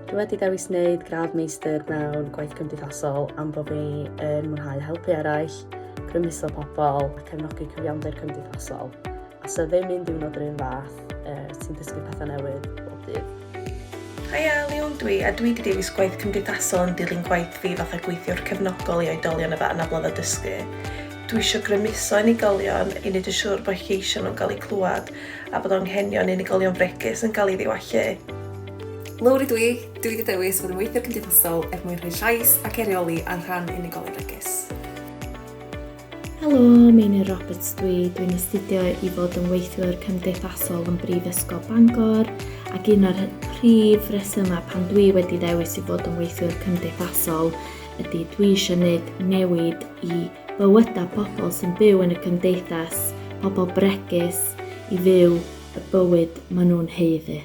Dwi wedi dewis wneud gradd meistr mewn gwaith cymdeithasol am bod fi yn mwynhau helpu eraill, grymuso pobl a cefnogi cyfiawnder cymdeithasol. A so ddim un diwrnod yr un fath sy'n dysgu pethau newydd bob dydd. Hi Leon a dwi wedi dewis gwaith cymdeithasol yn dilyn gwaith fi fatha gweithiwr cefnogol i oedolion efo anabledda dysgu. Dwi eisiau grymuso unigolion i wneud yn siŵr bod lleisio nhw'n cael eu clywed a bod anghenion unigolion fregus yn cael ei ddiwallu. Lowri dwi wedi dewis fod yn weithwyr cymdeithasol mwyn rhoi llais ac eirioli ar rhan unigolion fregus. Helo, Mae'r Roberts dwi'n astudio i fod yn weithwyr cymdeithasol yn Brifysgol Bangor ac un o'r prif resymau pan dwi wedi dewis i fod yn weithwyr cymdeithasol ydy dwi eisiau gwneud newid i bywydau pobl sy'n byw yn y cymdeithas, pobl bregus i fyw y bywyd maen nhw'n haeddu.